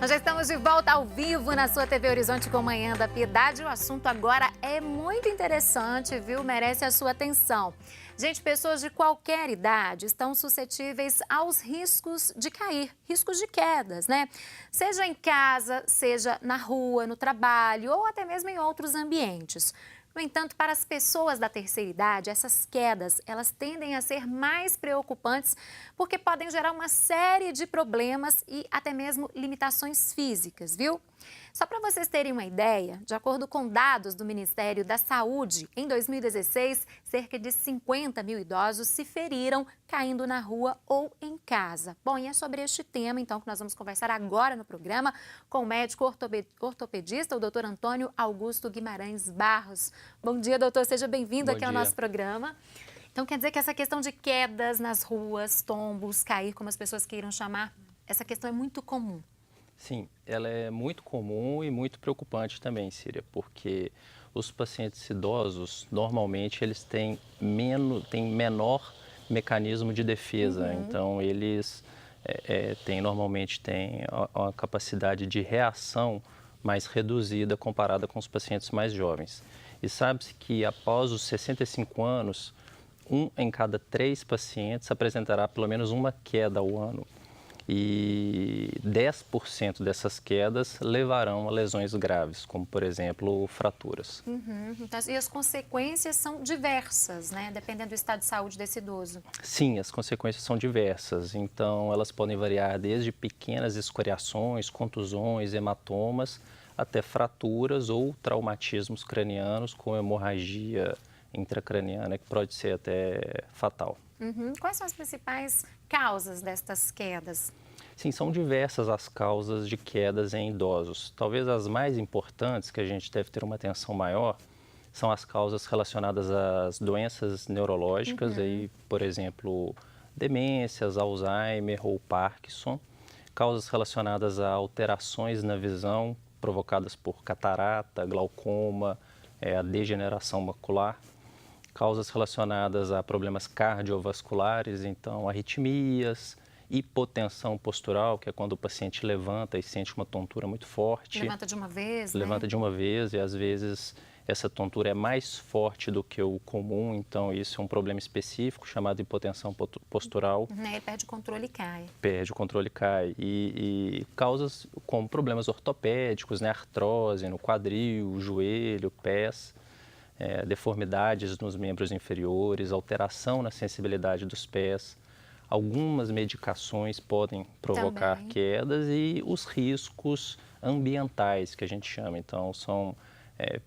Nós já estamos de volta ao vivo na sua TV Horizonte com Manhã da Piedade. O assunto agora é muito interessante, viu? Merece a sua atenção. Gente, pessoas de qualquer idade estão suscetíveis aos riscos de cair, riscos de quedas, né? Seja em casa, seja na rua, no trabalho ou até mesmo em outros ambientes. No entanto, para as pessoas da terceira idade, essas quedas, elas tendem a ser mais preocupantes porque podem gerar uma série de problemas e até mesmo limitações físicas, viu? Só para vocês terem uma ideia, de acordo com dados do Ministério da Saúde, em 2016, cerca de 50 mil idosos se feriram caindo na rua ou em casa. Bom, e é sobre este tema, então, que nós vamos conversar agora no programa com o médico ortopedista, o doutor Antônio Augusto Guimarães Barros. Bom dia, doutor, seja bem-vindo aqui ao nosso programa. Então, quer dizer que essa questão de quedas nas ruas, tombos, cair, como as pessoas queiram chamar, essa questão é muito comum. Sim, ela é muito comum e muito preocupante também, Síria, porque os pacientes idosos, normalmente, eles têm menor mecanismo de defesa. Então, eles normalmente têm uma capacidade de reação mais reduzida comparada com os pacientes mais jovens. E sabe-se que após os 65 anos, 1 em cada 3 pacientes apresentará pelo menos uma queda ao ano. E 10% dessas quedas levarão a lesões graves, como, por exemplo, fraturas. Então, e as consequências são diversas, né? Dependendo do estado de saúde desse idoso. Sim, as consequências são diversas. Então, elas podem variar desde pequenas escoriações, contusões, hematomas, até fraturas ou traumatismos cranianos com hemorragia intracraniana, que pode ser até fatal. Quais são as principais causas destas quedas? Sim, são diversas as causas de quedas em idosos. Talvez as mais importantes, que a gente deve ter uma atenção maior, são as causas relacionadas às doenças neurológicas, aí, por exemplo, demências, Alzheimer ou Parkinson. Causas relacionadas a alterações na visão provocadas por catarata, glaucoma, a degeneração macular. Causas relacionadas a problemas cardiovasculares, então arritmias, hipotensão postural, que é quando o paciente levanta e sente uma tontura muito forte. Levanta de uma vez, né? Levanta de uma vez e às vezes essa tontura é mais forte do que o comum, então isso é um problema específico chamado hipotensão postural. Ele perde o controle e cai. Perde o controle e cai. E causas como problemas ortopédicos, né? Artrose no quadril, joelho, pés. Deformidades nos membros inferiores, alteração na sensibilidade dos pés. Algumas medicações podem provocar quedas e os riscos ambientais, que a gente chama. Então, são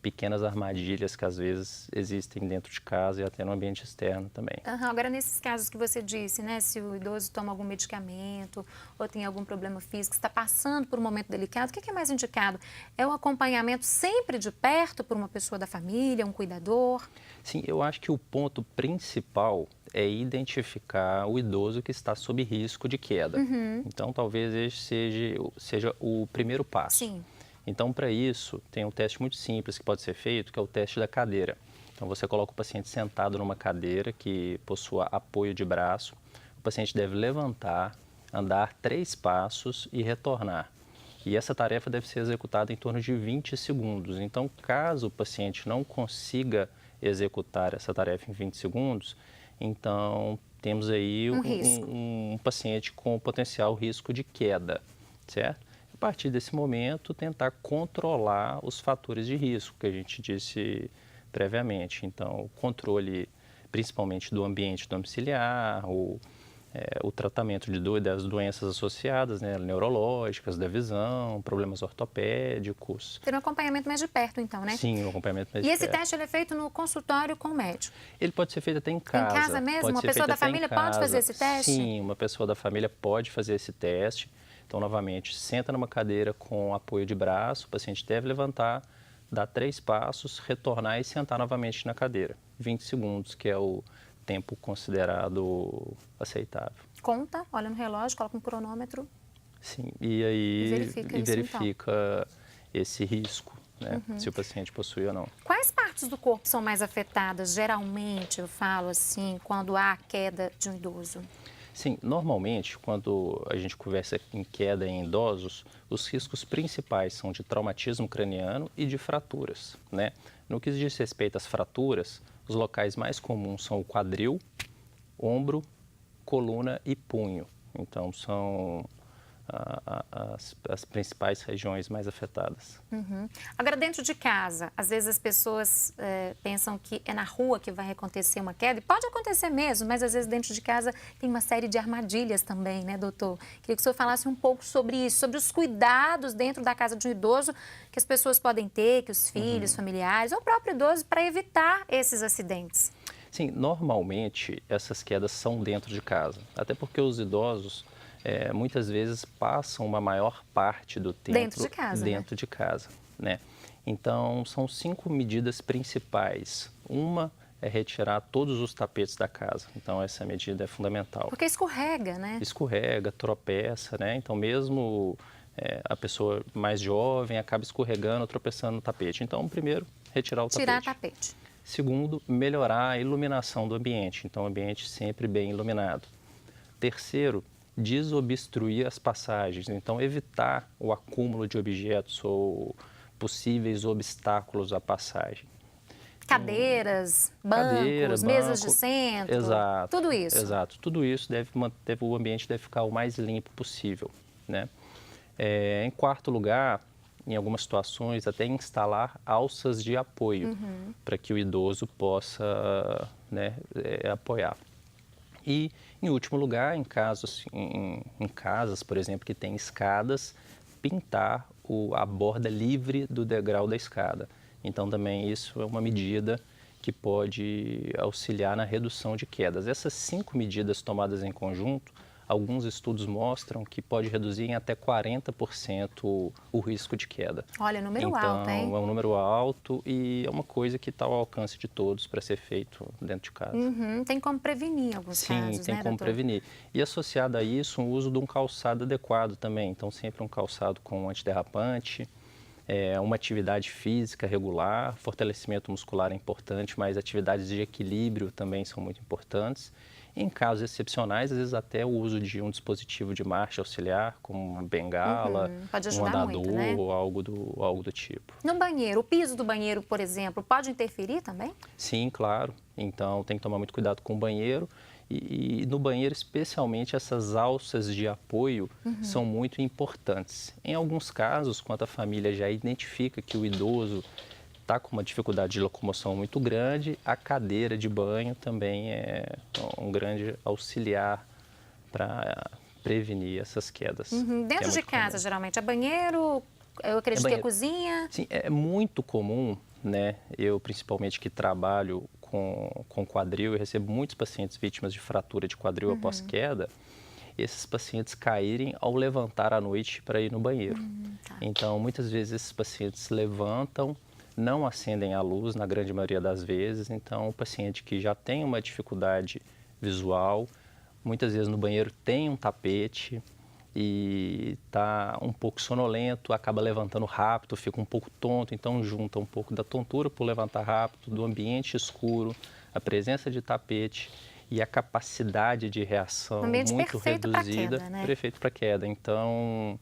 pequenas armadilhas que às vezes existem dentro de casa e até no ambiente externo também. Agora, nesses casos que você disse, né, se o idoso toma algum medicamento ou tem algum problema físico, está passando por um momento delicado, o que é mais indicado? É o acompanhamento sempre de perto por uma pessoa da família, um cuidador? Sim, eu acho que o ponto principal é identificar o idoso que está sob risco de queda. Então, talvez esse seja o primeiro passo. Sim. Então, para isso, tem um teste muito simples que pode ser feito, que é o teste da cadeira. Então, você coloca o paciente sentado numa cadeira que possua apoio de braço. O paciente deve levantar, andar 3 passos e retornar. E essa tarefa deve ser executada em torno de 20 segundos. Então, caso o paciente não consiga executar essa tarefa em 20 segundos, então temos aí um paciente com potencial risco de queda, certo? A partir desse momento, tentar controlar os fatores de risco que a gente disse previamente. Então, o controle principalmente do ambiente domiciliar, o tratamento das doenças associadas, né, neurológicas, da visão, problemas ortopédicos. Ter um acompanhamento mais de perto, então, né? Sim, um acompanhamento mais de perto. E esse teste ele é feito no consultório com o médico? Ele pode ser feito até em casa. Em casa mesmo? Uma pessoa da família pode fazer esse teste? Sim, uma pessoa da família pode fazer esse teste. Então, novamente, senta numa cadeira com apoio de braço, o paciente deve levantar, dar 3 passos, retornar e sentar novamente na cadeira. 20 segundos, que é o tempo considerado aceitável. Conta, olha no relógio, coloca um cronômetro. Sim, e aí verifica então. esse risco, né? Se o paciente possui ou não. Quais partes do corpo são mais afetadas, geralmente, eu falo assim, quando há a queda de um idoso? Sim, normalmente, quando a gente conversa em queda em idosos, os riscos principais são de traumatismo craniano e de fraturas, né? No que diz respeito às fraturas, os locais mais comuns são o quadril, ombro, coluna e punho. Então, são as principais regiões mais afetadas. Uhum. Agora, dentro de casa, às vezes as pessoas pensam que é na rua que vai acontecer uma queda, e pode acontecer mesmo, mas às vezes dentro de casa tem uma série de armadilhas também, né, doutor? Queria que o senhor falasse um pouco sobre isso, sobre os cuidados dentro da casa de um idoso que as pessoas podem ter, que os filhos, familiares, ou o próprio idoso, para evitar esses acidentes. Sim, normalmente essas quedas são dentro de casa, até porque os idosos muitas vezes passam uma maior parte do tempo dentro de casa, né? Então, são 5 medidas principais. Uma é retirar todos os tapetes da casa. Então, essa medida é fundamental. Porque escorrega, né? Escorrega, tropeça, né? Então, mesmo a pessoa mais jovem acaba escorregando, tropeçando no tapete. Então, primeiro, retirar o tapete. Tirar tapete. Segundo, melhorar a iluminação do ambiente. Então, o ambiente sempre bem iluminado. Terceiro, desobstruir as passagens, então evitar o acúmulo de objetos ou possíveis obstáculos à passagem. Cadeiras, bancos, mesas de centro, exato, tudo isso. Exato, tudo isso o ambiente deve ficar o mais limpo possível, né? Em quarto lugar, em algumas situações, até instalar alças de apoio para que o idoso possa, né, apoiar. E, em último lugar, em casas, por exemplo, que tem escadas, pintar a borda livre do degrau da escada. Então, também isso é uma medida que pode auxiliar na redução de quedas. Essas 5 medidas tomadas em conjunto, alguns estudos mostram que pode reduzir em até 40% o risco de queda. Olha, número alto, hein? Então, é um número alto e é uma coisa que está ao alcance de todos para ser feito dentro de casa. Tem como prevenir alguns casos, Sim, tem né, como doutor? prevenir. E associado a isso, o uso de um calçado adequado também. Então, sempre um calçado com antiderrapante, uma atividade física regular, fortalecimento muscular é importante, mas atividades de equilíbrio também são muito importantes. Em casos excepcionais, às vezes até o uso de um dispositivo de marcha auxiliar, como uma bengala, Pode um ajudar andador muito, né? ou algo do tipo. No banheiro, o piso do banheiro, por exemplo, pode interferir também? Sim, claro. Então, tem que tomar muito cuidado com o banheiro. E no banheiro, especialmente, essas alças de apoio são muito importantes. Em alguns casos, quando a família já identifica que o idoso está com uma dificuldade de locomoção muito grande, a cadeira de banho também é um grande auxiliar para prevenir essas quedas. Dentro de casa, geralmente, é banheiro, eu acredito que é cozinha? Sim, é muito comum, né? Eu, principalmente, que trabalho com quadril, eu recebo muitos pacientes vítimas de fratura de quadril após queda, esses pacientes caírem ao levantar à noite para ir no banheiro. Tá. Então, muitas vezes esses pacientes levantam, não acendem a luz, na grande maioria das vezes. Então, o paciente que já tem uma dificuldade visual, muitas vezes no banheiro tem um tapete e está um pouco sonolento, acaba levantando rápido, fica um pouco tonto, então junta um pouco da tontura por levantar rápido, do ambiente escuro, a presença de tapete e a capacidade de reação muito reduzida, perfeito para queda. Então,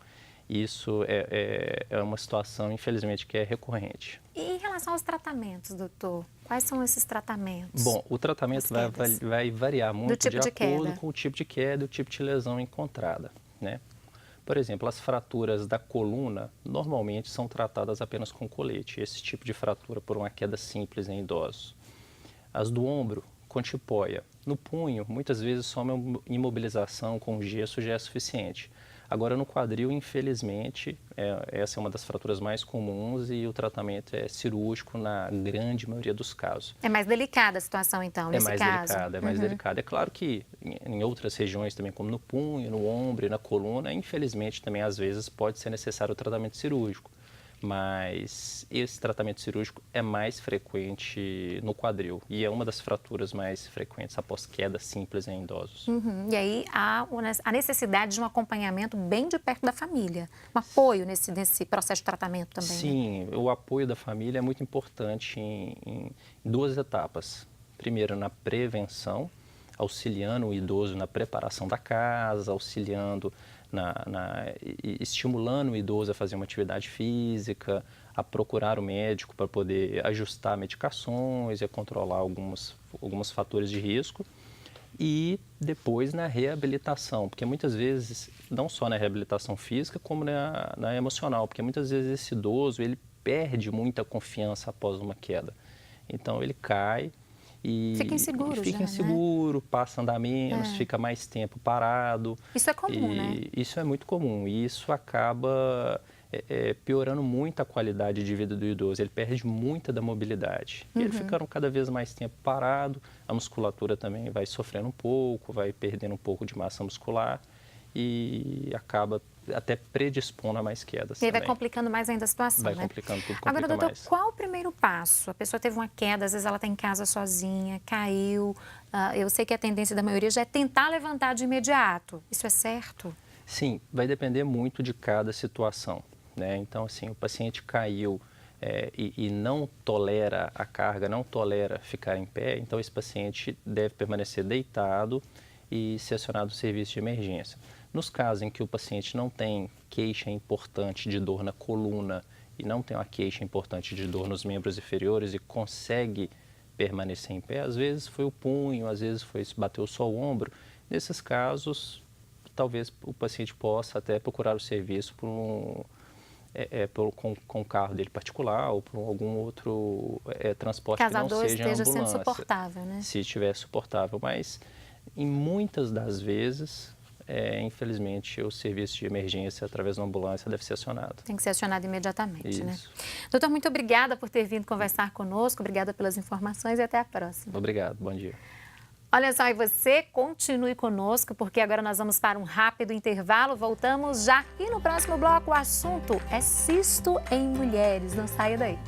isso é uma situação, infelizmente, que é recorrente. E em relação aos tratamentos, doutor? Quais são esses tratamentos? Bom, o tratamento vai variar muito tipo de acordo queda. com o tipo de queda e o tipo de lesão encontrada, né? Por exemplo, as fraturas da coluna normalmente são tratadas apenas com colete. Esse tipo de fratura por uma queda simples em idosos. As do ombro, com tipóia. No punho, muitas vezes só uma imobilização com gesso já é suficiente. Agora, no quadril, infelizmente, essa é uma das fraturas mais comuns e o tratamento é cirúrgico na grande maioria dos casos. É mais delicada a situação, então, nesse caso? É mais delicada. É claro que em outras regiões também, como no punho, no ombro e na coluna, infelizmente também às vezes pode ser necessário o tratamento cirúrgico. Mas esse tratamento cirúrgico é mais frequente no quadril e é uma das fraturas mais frequentes após queda simples em idosos. E aí há a necessidade de um acompanhamento bem de perto da família, um apoio nesse processo de tratamento também. Sim, né? O apoio da família é muito importante em 2 etapas. Primeiro, na prevenção, auxiliando o idoso na preparação da casa, auxiliando estimulando o idoso a fazer uma atividade física, a procurar o médico para poder ajustar medicações e a controlar alguns fatores de risco. E depois na reabilitação, porque muitas vezes, não só na reabilitação física, como na emocional, porque muitas vezes esse idoso, ele perde muita confiança após uma queda. Então ele cai e fica inseguro, né? Passa a andar menos, fica mais tempo parado. Isso é comum, né? Isso é muito comum e isso acaba piorando muito a qualidade de vida do idoso. Ele perde muita da mobilidade. E ele ficando cada vez mais tempo parado, a musculatura também vai sofrendo um pouco, vai perdendo um pouco de massa muscular e acaba até predispondo a mais quedas. E aí vai complicando mais ainda a situação, vai né? complicando tudo, complica Agora, doutor, mais. qual o primeiro passo? A pessoa teve uma queda, às vezes ela está em casa sozinha, caiu. Eu sei que a tendência da maioria já é tentar levantar de imediato. Isso é certo? Sim, vai depender muito de cada situação, né? Então, assim, o paciente caiu e não tolera a carga, não tolera ficar em pé, então esse paciente deve permanecer deitado e ser acionado o serviço de emergência. Nos casos em que o paciente não tem queixa importante de dor na coluna e não tem uma queixa importante de dor nos membros inferiores e consegue permanecer em pé, às vezes foi o punho, às vezes bateu só o ombro. Nesses casos, talvez o paciente possa até procurar o serviço com o carro dele particular ou por algum outro transporte que não seja ambulância. Esteja sendo suportável, né? Se estiver suportável, mas em muitas das vezes, infelizmente, o serviço de emergência através da ambulância deve ser acionado. Tem que ser acionado imediatamente, Isso. né? Doutor, muito obrigada por ter vindo conversar conosco, obrigada pelas informações e até a próxima. Obrigado, bom dia. Olha só, e você continue conosco, porque agora nós vamos para um rápido intervalo, voltamos já. E no próximo bloco o assunto é cisto em mulheres, não saia daí.